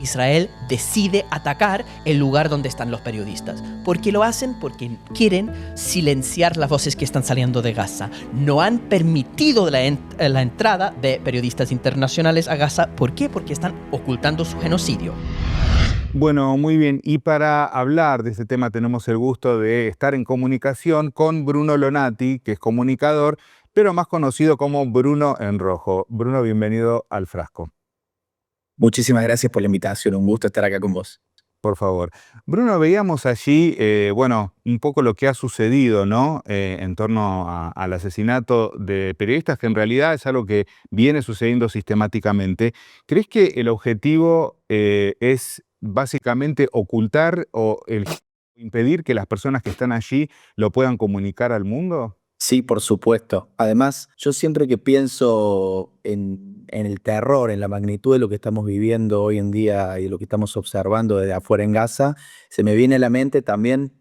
Israel decide atacar el lugar donde están los periodistas. ¿Por qué lo hacen? Porque quieren silenciar las voces que están saliendo de Gaza. No han permitido la entrada de periodistas internacionales a Gaza. ¿Por qué? Porque están ocultando su genocidio. Bueno, muy bien. Y para hablar de este tema tenemos el gusto de estar en comunicación con Bruno Lonati, que es comunicador, pero más conocido como Bruno en Rojo. Bruno, bienvenido al Frasco. Muchísimas gracias por la invitación, un gusto estar acá con vos. Por favor. Bruno, veíamos allí, un poco lo que ha sucedido, ¿no? En torno al asesinato de periodistas, que en realidad es algo que viene sucediendo sistemáticamente. ¿Crees que el objetivo es básicamente ocultar o impedir que las personas que están allí lo puedan comunicar al mundo? Sí, por supuesto. Además, yo siempre que pienso en el terror, en la magnitud de lo que estamos viviendo hoy en día y lo que estamos observando desde afuera en Gaza, se me viene a la mente también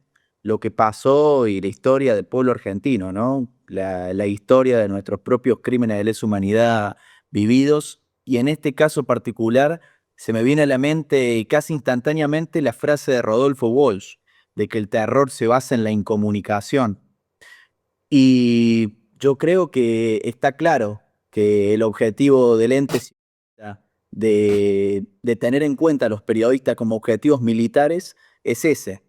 lo que pasó y la historia del pueblo argentino, ¿no? La historia de nuestros propios crímenes de lesa humanidad vividos. Y en este caso particular, se me viene a la mente casi instantáneamente la frase de Rodolfo Walsh, de que el terror se basa en la incomunicación. Y yo creo que está claro que el objetivo del ente de tener en cuenta a los periodistas como objetivos militares es ese: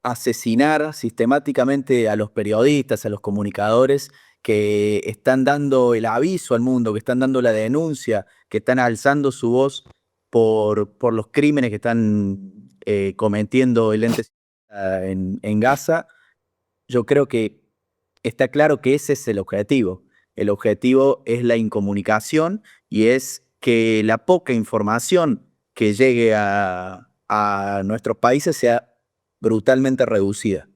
asesinar sistemáticamente a los periodistas, a los comunicadores que están dando el aviso al mundo, que están dando la denuncia, que están alzando su voz por los crímenes que están cometiendo el ente en Gaza. Yo creo que está claro que ese es el objetivo. El objetivo es la incomunicación y es que la poca información que llegue a nuestros países sea brutalmente reducida.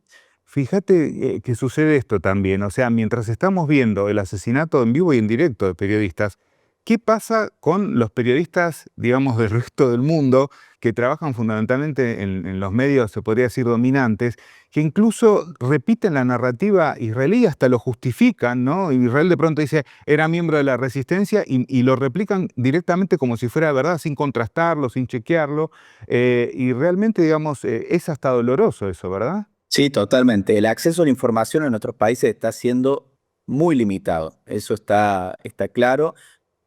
Fíjate que sucede esto también, o sea, mientras estamos viendo el asesinato en vivo y en directo de periodistas, ¿qué pasa con los periodistas, digamos, del resto del mundo que trabajan fundamentalmente en los medios, se podría decir, dominantes, que incluso repiten la narrativa israelí, hasta lo justifican, ¿no? Israel de pronto dice, era miembro de la resistencia y lo replican directamente como si fuera verdad, sin contrastarlo, sin chequearlo, y realmente, digamos, es hasta doloroso eso, ¿verdad? Sí, totalmente. El acceso a la información en nuestros países está siendo muy limitado. Eso está claro.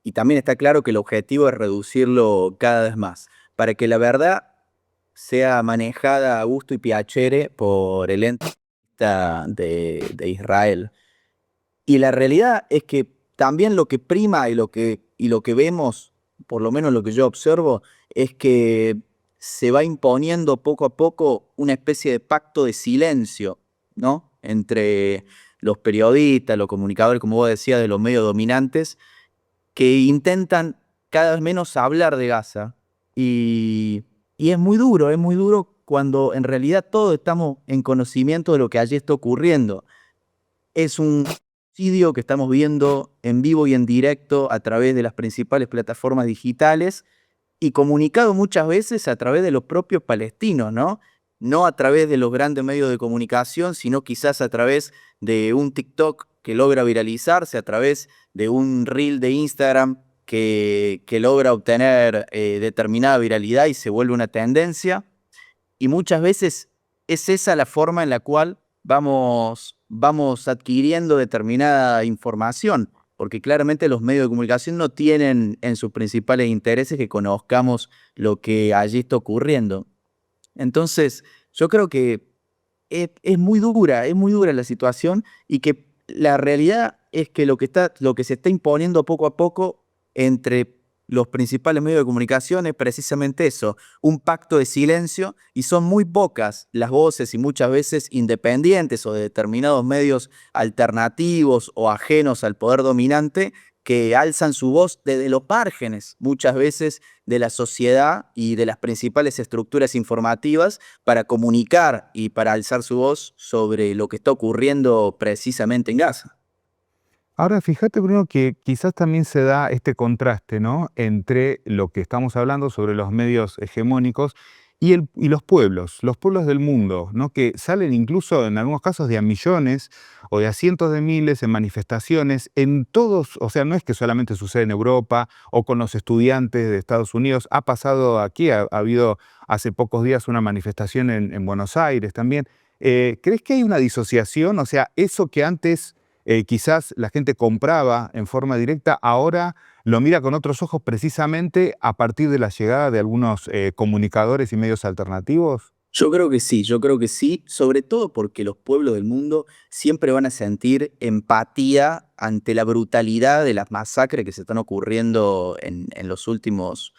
Y también está claro que el objetivo es reducirlo cada vez más, para que la verdad sea manejada a gusto y piacere por el ente de Israel. Y la realidad es que también lo que prima y lo que vemos, por lo menos lo que yo observo, es que se va imponiendo poco a poco una especie de pacto de silencio, ¿no? Entre los periodistas, los comunicadores, como vos decías, de los medios dominantes, que intentan cada vez menos hablar de Gaza. Y es muy duro cuando en realidad todos estamos en conocimiento de lo que allí está ocurriendo. Es un genocidio que estamos viendo en vivo y en directo a través de las principales plataformas digitales y comunicado muchas veces a través de los propios palestinos, ¿no? No a través de los grandes medios de comunicación, sino quizás a través de un TikTok que logra viralizarse, a través de un reel de Instagram que logra obtener determinada viralidad y se vuelve una tendencia. Y muchas veces es esa la forma en la cual vamos adquiriendo determinada información, porque claramente los medios de comunicación no tienen en sus principales intereses que conozcamos lo que allí está ocurriendo. Entonces, yo creo que es muy dura la situación y que la realidad es que lo que se está imponiendo poco a poco entre los principales medios de comunicación es precisamente eso, un pacto de silencio, y son muy pocas las voces y muchas veces independientes o de determinados medios alternativos o ajenos al poder dominante que alzan su voz desde los márgenes, muchas veces de la sociedad y de las principales estructuras informativas, para comunicar y para alzar su voz sobre lo que está ocurriendo precisamente en Gaza. Ahora, fíjate, Bruno, que quizás también se da este contraste, ¿no? Entre lo que estamos hablando sobre los medios hegemónicos Y los pueblos del mundo, ¿no? Que salen incluso en algunos casos de a millones o de a cientos de miles en manifestaciones en todos, o sea, no es que solamente sucede en Europa o con los estudiantes de Estados Unidos, ha pasado aquí, ha habido hace pocos días una manifestación en Buenos Aires también. ¿Crees que hay una disociación? O sea, eso que antes quizás la gente compraba en forma directa, ahora lo mira con otros ojos precisamente a partir de la llegada de algunos comunicadores y medios alternativos. Yo creo que sí, sobre todo porque los pueblos del mundo siempre van a sentir empatía ante la brutalidad de las masacres que se están ocurriendo en los últimos,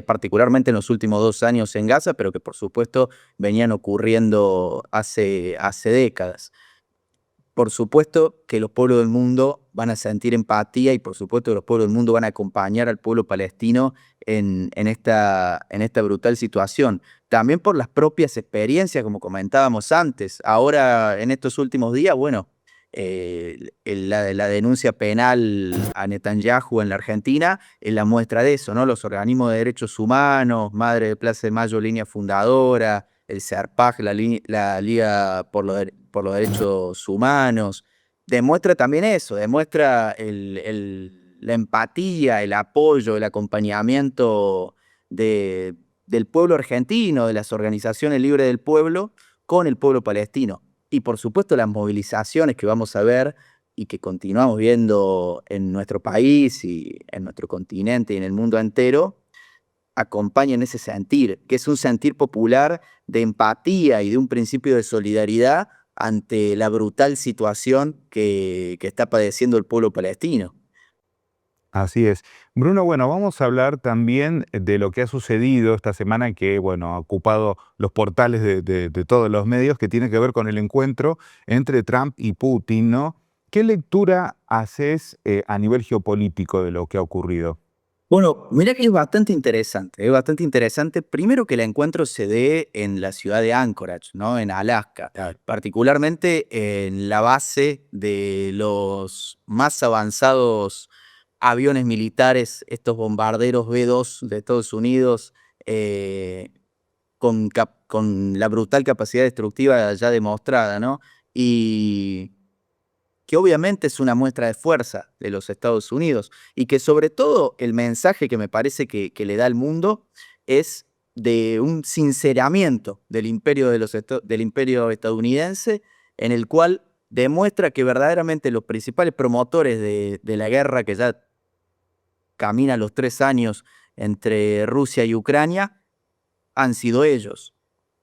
particularmente en los últimos 2 años en Gaza, pero que por supuesto venían ocurriendo hace décadas. Por supuesto que los pueblos del mundo van a sentir empatía y por supuesto que los pueblos del mundo van a acompañar al pueblo palestino en esta brutal situación. También por las propias experiencias, como comentábamos antes. Ahora, en estos últimos días, bueno, la denuncia penal a Netanyahu en la Argentina es la muestra de eso, ¿no? Los organismos de derechos humanos, Madre de Plaza de Mayo, línea fundadora, el CERPAG, la Liga por los Derechos Humanos, demuestra también eso, demuestra la empatía, el apoyo, el acompañamiento del pueblo argentino, de las organizaciones libres del pueblo, con el pueblo palestino. Y por supuesto las movilizaciones que vamos a ver y que continuamos viendo en nuestro país y en nuestro continente y en el mundo entero, acompañan ese sentir, que es un sentir popular de empatía y de un principio de solidaridad ante la brutal situación que está padeciendo el pueblo palestino. Así es. Bruno, bueno, vamos a hablar también de lo que ha sucedido esta semana que, bueno, ha ocupado los portales de todos los medios, que tiene que ver con el encuentro entre Trump y Putin, ¿no? ¿Qué lectura haces a nivel geopolítico de lo que ha ocurrido? Bueno, mira que es bastante interesante, primero que el encuentro se dé en la ciudad de Anchorage, ¿no? En Alaska, Claro. particularmente en la base de los más avanzados aviones militares, estos bombarderos B-2 de Estados Unidos, eh, con la brutal capacidad destructiva ya demostrada, ¿no? Y que obviamente es una muestra de fuerza de los Estados Unidos y que sobre todo el mensaje que me parece que le da al mundo es de un sinceramiento del imperio, del imperio estadounidense, en el cual demuestra que verdaderamente los principales promotores de la guerra que ya camina los 3 años entre Rusia y Ucrania han sido ellos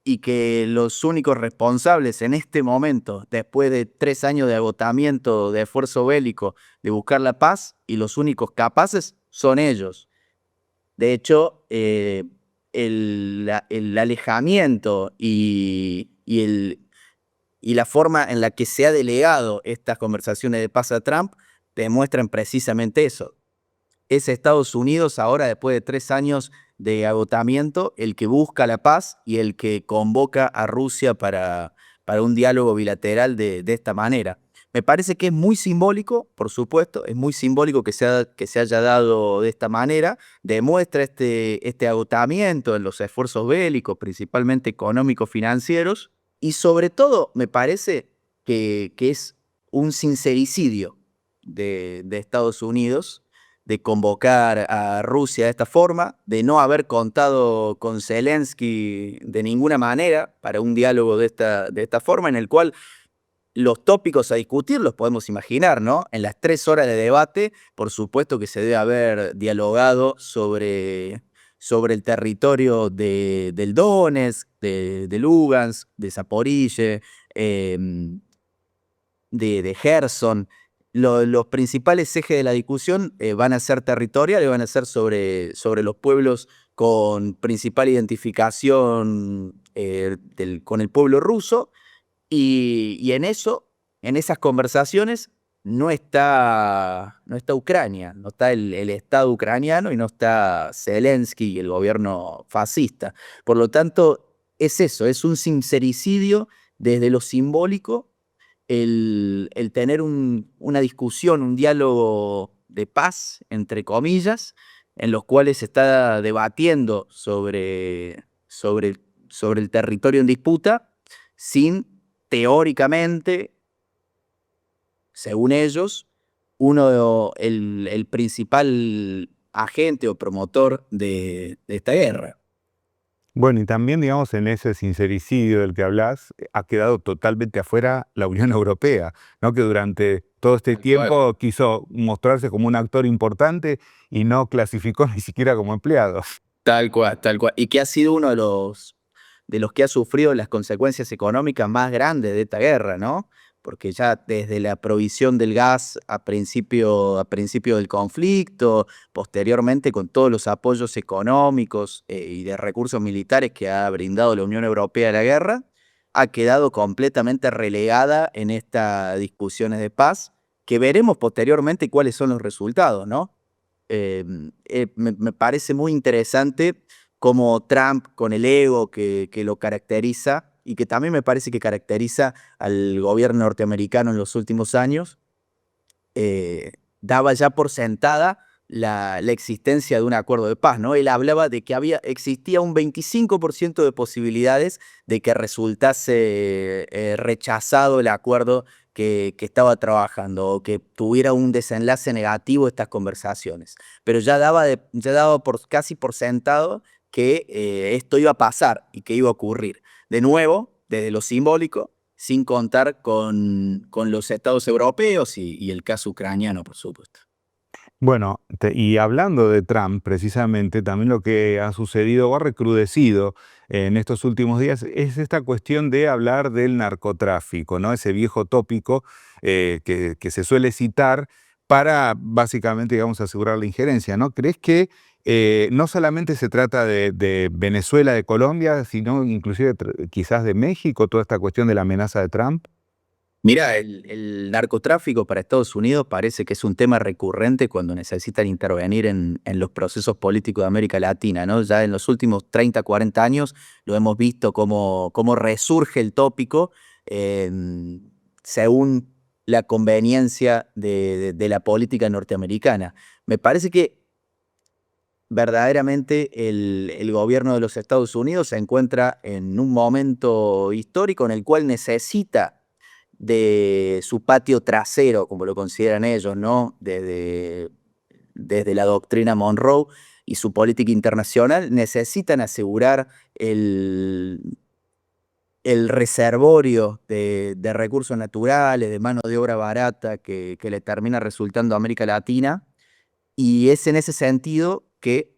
y que los únicos responsables en este momento, después de 3 años de agotamiento, de esfuerzo bélico, de buscar la paz, y los únicos capaces son ellos. De hecho, el alejamiento y la forma en la que se ha delegado estas conversaciones de paz a Trump demuestran precisamente eso. Es Estados Unidos ahora, después de 3 años de agotamiento, el que busca la paz y el que convoca a Rusia para un diálogo bilateral de esta manera. Me parece que es muy simbólico, por supuesto, es muy simbólico que se haya dado de esta manera, demuestra este agotamiento en los esfuerzos bélicos, principalmente económicos financieros, y sobre todo me parece que es un sincericidio de Estados Unidos de convocar a Rusia de esta forma, de no haber contado con Zelensky de ninguna manera para un diálogo de esta forma, en el cual los tópicos a discutir los podemos imaginar, ¿no? En las 3 horas de debate, por supuesto que se debe haber dialogado sobre el territorio del Donetsk, de Lugansk, de Zaporizhia, de Gerson. Los principales ejes de la discusión van a ser territoriales, van a ser sobre los pueblos con principal identificación con el pueblo ruso, y en eso, en esas conversaciones, no está Ucrania, no está el Estado ucraniano y no está Zelensky y el gobierno fascista. Por lo tanto, es eso, es un sincericidio desde lo simbólico el tener una discusión, un diálogo de paz, entre comillas, en los cuales se está debatiendo sobre sobre el territorio en disputa sin, teóricamente, según ellos, el principal agente o promotor de esta guerra. Bueno, y también, digamos, en ese sincericidio del que hablas, ha quedado totalmente afuera la Unión Europea, ¿no? Que durante todo este tiempo quiso mostrarse como un actor importante y no clasificó ni siquiera como empleado. Tal cual, tal cual. Y que ha sido uno de los que ha sufrido las consecuencias económicas más grandes de esta guerra, ¿no? Porque ya desde la provisión del gas a principio del conflicto, posteriormente con todos los apoyos económicos y de recursos militares que ha brindado la Unión Europea a la guerra, ha quedado completamente relegada en estas discusiones de paz, que veremos posteriormente cuáles son los resultados, ¿no? Me parece muy interesante cómo Trump, con el ego que lo caracteriza y que también me parece que caracteriza al gobierno norteamericano en los últimos años, daba ya por sentada la existencia de un acuerdo de paz, ¿no? Él hablaba de que existía un 25% de posibilidades de que resultase rechazado el acuerdo que estaba trabajando o que tuviera un desenlace negativo estas conversaciones. Pero ya daba casi por sentado que esto iba a pasar y que iba a ocurrir. De nuevo, desde lo simbólico, sin contar con los estados europeos y el caso ucraniano, por supuesto. Bueno, y hablando de Trump, precisamente, también lo que ha sucedido o ha recrudecido en estos últimos días es esta cuestión de hablar del narcotráfico, ¿no? Ese viejo tópico que se suele citar para básicamente, digamos, asegurar la injerencia, ¿no? ¿Crees que no solamente se trata de Venezuela, de Colombia, sino inclusive quizás de México, toda esta cuestión de la amenaza de Trump? Mira, el narcotráfico para Estados Unidos parece que es un tema recurrente cuando necesitan intervenir en los procesos políticos de América Latina, ¿no? Ya en los últimos 30, 40 años lo hemos visto cómo resurge el tópico según la conveniencia de la política norteamericana. Me parece que verdaderamente el gobierno de los Estados Unidos se encuentra en un momento histórico en el cual necesita de su patio trasero, como lo consideran ellos, ¿no? Desde la doctrina Monroe y su política internacional, necesitan asegurar el reservorio de recursos naturales, de mano de obra barata que le termina resultando a América Latina. Y es en ese sentido que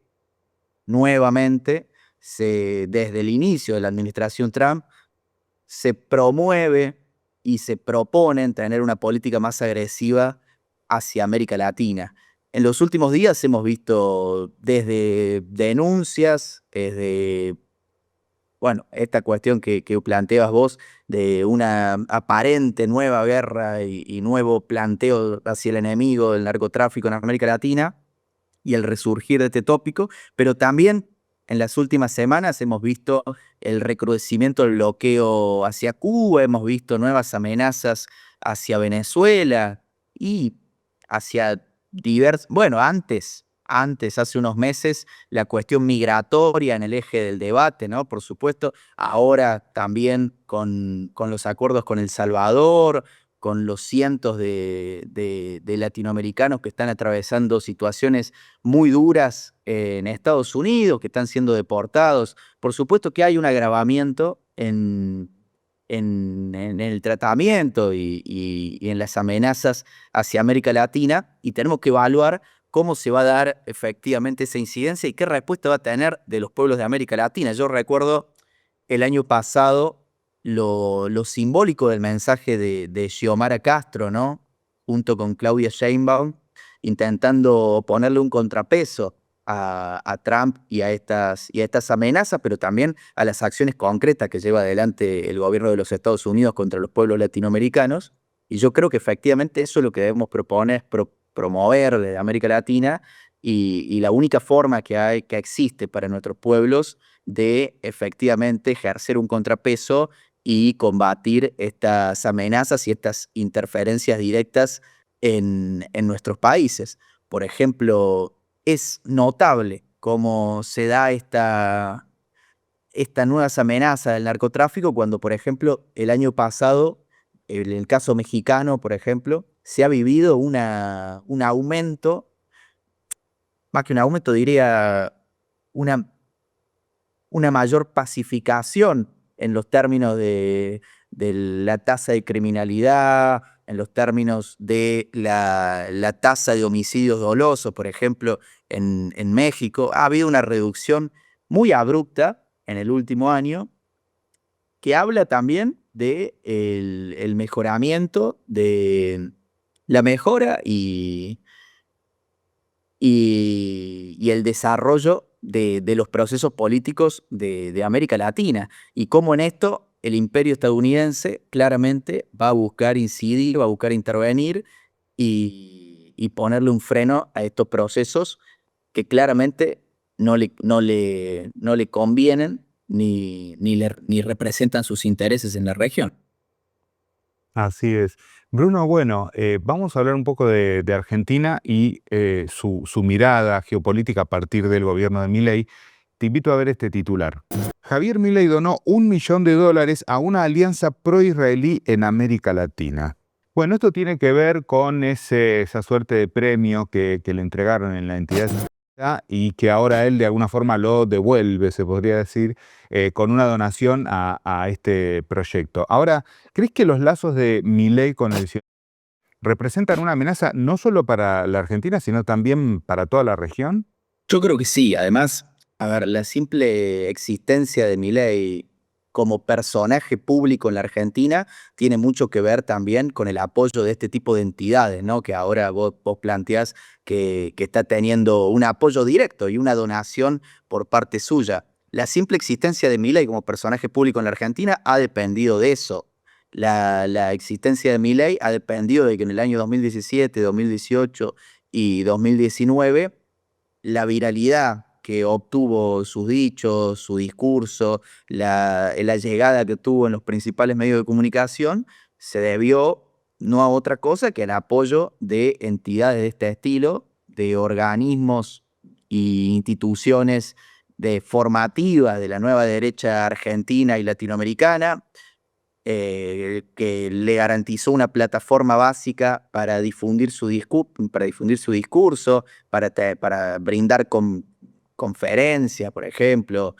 nuevamente, desde el inicio de la administración Trump, se promueve y se proponen tener una política más agresiva hacia América Latina. En los últimos días hemos visto desde denuncias, desde, bueno, esta cuestión que planteabas vos de una aparente nueva guerra y nuevo planteo hacia el enemigo del narcotráfico en América Latina y el resurgir de este tópico, pero también en las últimas semanas hemos visto el recrudecimiento del bloqueo hacia Cuba, hemos visto nuevas amenazas hacia Venezuela y hacia bueno, hace unos meses, la cuestión migratoria en el eje del debate, ¿no? Por supuesto, ahora también con los acuerdos con El Salvador, con los cientos de latinoamericanos que están atravesando situaciones muy duras en Estados Unidos, que están siendo deportados. Por supuesto que hay un agravamiento en el tratamiento y en las amenazas hacia América Latina, y tenemos que evaluar cómo se va a dar efectivamente esa incidencia y qué respuesta va a tener de los pueblos de América Latina. Yo recuerdo el año pasado lo simbólico del mensaje de Xiomara Castro, ¿no? Junto con Claudia Sheinbaum, intentando ponerle un contrapeso a Trump y a estas amenazas, pero también a las acciones concretas que lleva adelante el gobierno de los Estados Unidos contra los pueblos latinoamericanos. Y yo creo que efectivamente eso es lo que debemos proponer, promover desde América Latina y la única forma que existe para nuestros pueblos de efectivamente ejercer un contrapeso y combatir estas amenazas y estas interferencias directas en nuestros países. Por ejemplo, es notable cómo se da estas nuevas amenazas del narcotráfico cuando, por ejemplo, el año pasado, en el caso mexicano, por ejemplo, se ha vivido un aumento, más que un aumento, diría una, una mayor pacificación en los términos de la tasa de criminalidad, en los términos de la tasa de homicidios dolosos, por ejemplo, en México. Ha habido una reducción muy abrupta en el último año que habla también de el mejoramiento, de la mejora y el desarrollo de los procesos políticos de América Latina. Y cómo en esto el imperio estadounidense claramente va a buscar incidir, va a buscar intervenir y ponerle un freno a estos procesos que claramente no le convienen ni representan sus intereses en la región. Así es. Bruno, bueno, vamos a hablar un poco de Argentina y su mirada geopolítica a partir del gobierno de Milei. Te invito a ver este titular. Javier Milei donó $1 millón a una alianza pro-israelí en América Latina. Bueno, esto tiene que ver con esa suerte de premio que le entregaron en la entidad y que ahora él de alguna forma lo devuelve, se podría decir, con una donación a este proyecto. Ahora, ¿crees que los lazos de Milei con el sionismo representan una amenaza no solo para la Argentina, sino también para toda la región? Yo creo que sí. Además, a ver, la simple existencia de Milei como personaje público en la Argentina tiene mucho que ver también con el apoyo de este tipo de entidades, ¿no? Que ahora vos planteás que está teniendo un apoyo directo y una donación por parte suya. La simple existencia de Milei como personaje público en la Argentina ha dependido de eso. La existencia de Milei ha dependido de que en el año 2017, 2018 y 2019 la viralidad que obtuvo sus dichos, su discurso, la llegada que tuvo en los principales medios de comunicación, se debió no a otra cosa que al apoyo de entidades de este estilo, de organismos e instituciones formativas de la nueva derecha argentina y latinoamericana, que le garantizó una plataforma básica para difundir su discurso, para brindar conferencias, por ejemplo,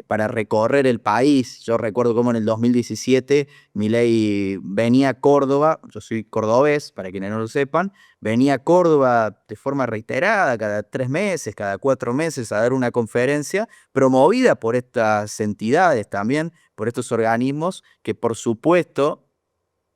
para recorrer el país. Yo recuerdo cómo en el 2017 Milei venía a Córdoba, yo soy cordobés, para quienes no lo sepan, venía a Córdoba de forma reiterada, cada 3 meses, cada 4 meses, a dar una conferencia promovida por estas entidades también, por estos organismos que, por supuesto,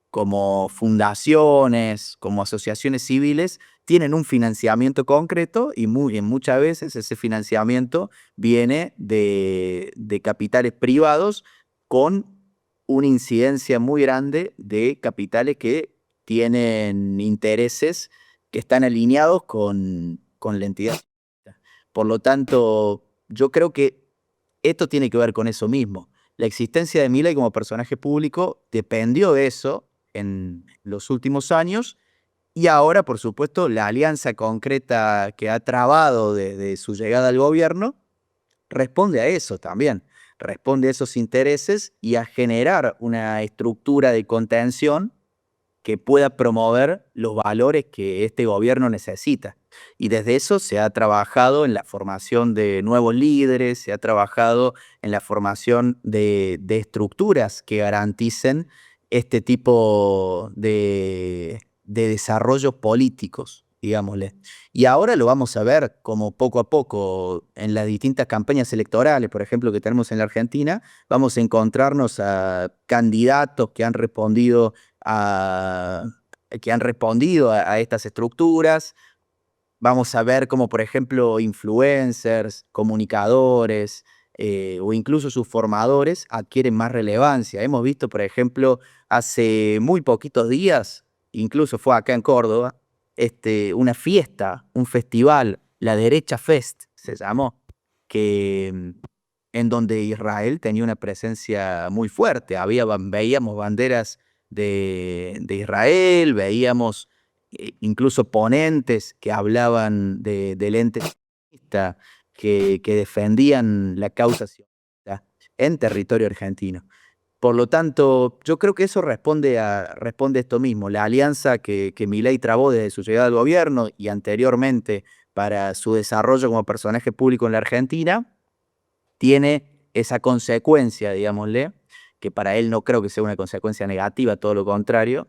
como fundaciones, como asociaciones civiles, tienen un financiamiento concreto y muchas veces ese financiamiento viene de capitales privados con una incidencia muy grande de capitales que tienen intereses que están alineados con la entidad. Por lo tanto, yo creo que esto tiene que ver con eso mismo. La existencia de Milei como personaje público dependió de eso en los últimos años y ahora, por supuesto, la alianza concreta que ha trabado desde su llegada al gobierno responde a eso también, responde a esos intereses y a generar una estructura de contención que pueda promover los valores que este gobierno necesita. Y desde eso se ha trabajado en la formación de nuevos líderes, se ha trabajado en la formación de estructuras que garanticen este tipo de desarrollos políticos, digámosle. Y ahora lo vamos a ver como poco a poco en las distintas campañas electorales, por ejemplo, que tenemos en la Argentina, vamos a encontrarnos a candidatos que han respondido a estas estructuras. Vamos a ver cómo, por ejemplo, influencers, comunicadores o incluso sus formadores adquieren más relevancia. Hemos visto, por ejemplo, hace muy poquitos días, incluso fue acá en Córdoba, una fiesta, un festival, la Derecha Fest se llamó, en donde Israel tenía una presencia muy fuerte. Veíamos banderas de Israel, veíamos incluso ponentes que hablaban del ente sionista, que defendían la causa sionista. en territorio argentino. Por lo tanto, yo creo que eso responde a esto mismo. La alianza que Milei trabó desde su llegada al gobierno y anteriormente para su desarrollo como personaje público en la Argentina, tiene esa consecuencia, digámosle, que para él no creo que sea una consecuencia negativa, todo lo contrario,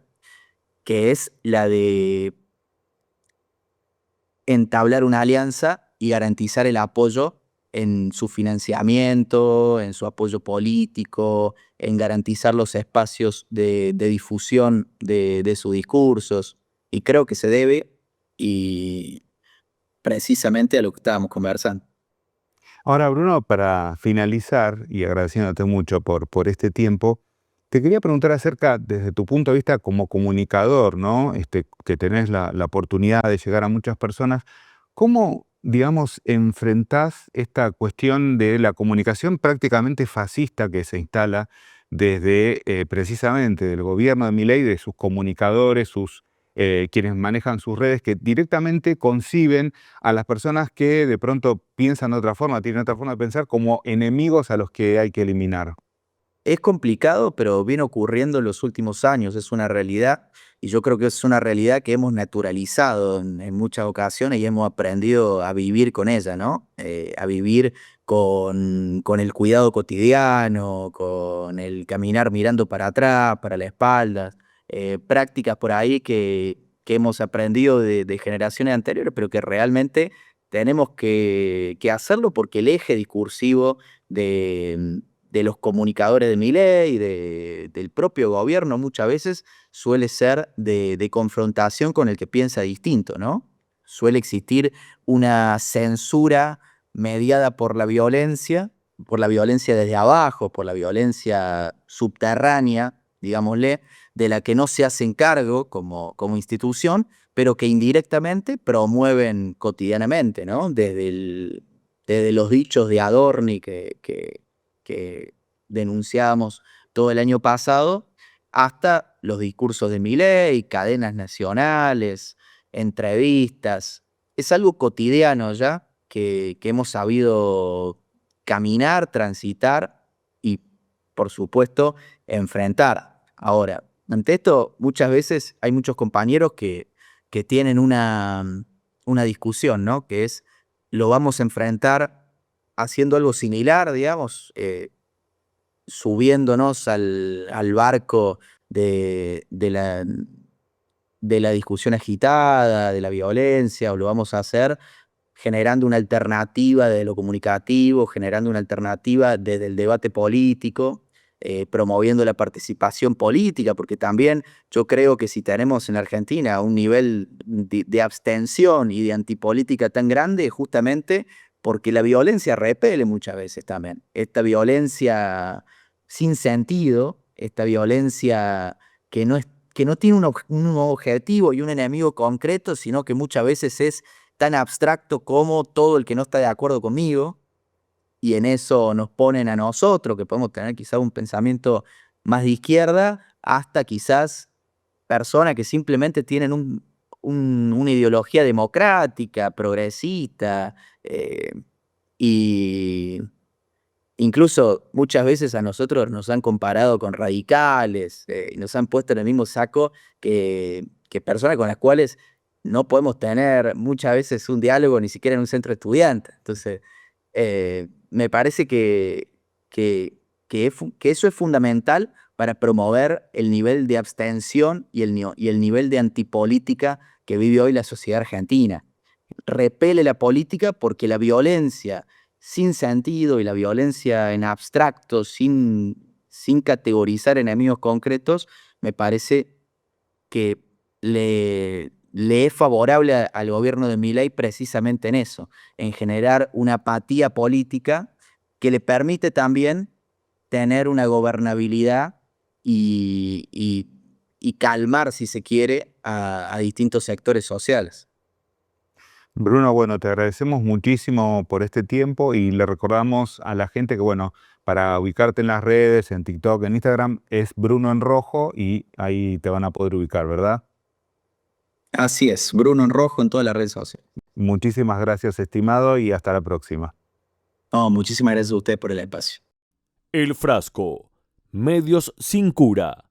que es la de entablar una alianza y garantizar el apoyo en su financiamiento, en su apoyo político, en garantizar los espacios de difusión de sus discursos. Y creo que se debe y precisamente a lo que estábamos conversando. Ahora, Bruno, para finalizar, y agradeciéndote mucho por este tiempo, te quería preguntar acerca, desde tu punto de vista como comunicador, ¿no? Que tenés la oportunidad de llegar a muchas personas, ¿cómo, digamos, enfrentás esta cuestión de la comunicación prácticamente fascista que se instala desde precisamente del gobierno de Milei, de sus comunicadores, quienes manejan sus redes, que directamente conciben a las personas que de pronto piensan de otra forma, tienen otra forma de pensar, como enemigos a los que hay que eliminar? Es complicado, pero viene ocurriendo en los últimos años, es una realidad, y yo creo que es una realidad que hemos naturalizado en muchas ocasiones y hemos aprendido a vivir con ella, ¿no? A vivir con el cuidado cotidiano, con el caminar mirando para atrás, para la espalda, prácticas por ahí que hemos aprendido de generaciones anteriores, pero que realmente tenemos que hacerlo porque el eje discursivo de los comunicadores de Milei y del propio gobierno muchas veces suele ser de confrontación con el que piensa distinto, ¿no? Suele existir una censura mediada por la violencia desde abajo, por la violencia subterránea, digámosle, de la que no se hacen cargo como institución, pero que indirectamente promueven cotidianamente, ¿no? Desde los dichos de Adorni que denunciábamos todo el año pasado, hasta los discursos de Milei, cadenas nacionales, entrevistas. Es algo cotidiano ya que hemos sabido caminar, transitar y, por supuesto, enfrentar. Ahora, ante esto, muchas veces hay muchos compañeros que tienen una discusión, ¿no? Que es, lo vamos a enfrentar haciendo algo similar, digamos, subiéndonos al barco de la discusión agitada, de la violencia, o lo vamos a hacer generando una alternativa de lo comunicativo, generando una alternativa desde el debate político, promoviendo la participación política, porque también yo creo que si tenemos en Argentina un nivel de abstención y de antipolítica tan grande, justamente porque la violencia repele muchas veces también. Esta violencia sin sentido, esta violencia que no tiene un objetivo y un enemigo concreto, sino que muchas veces es tan abstracto como todo el que no está de acuerdo conmigo, y en eso nos ponen a nosotros, que podemos tener quizás un pensamiento más de izquierda, hasta quizás personas que simplemente tienen una ideología democrática, progresista, y incluso muchas veces a nosotros nos han comparado con radicales, y nos han puesto en el mismo saco que personas con las cuales no podemos tener muchas veces un diálogo ni siquiera en un centro de estudiantes. Entonces, me parece que eso es fundamental para promover el nivel de abstención y el nivel de antipolítica que vive hoy la sociedad argentina. Repele la política porque la violencia sin sentido y la violencia en abstracto, sin categorizar enemigos concretos, me parece que le es favorable al gobierno de Milei precisamente en eso, en generar una apatía política que le permite también tener una gobernabilidad y calmar, si se quiere, a distintos sectores sociales. Bruno, bueno, te agradecemos muchísimo por este tiempo y le recordamos a la gente que, bueno, para ubicarte en las redes, en TikTok, en Instagram, es Bruno en Rojo y ahí te van a poder ubicar, ¿verdad? Así es, Bruno en rojo en todas las redes sociales. Muchísimas gracias, estimado, y hasta la próxima. No, muchísimas gracias a ustedes por el espacio. El Frasco. Medios sin cura.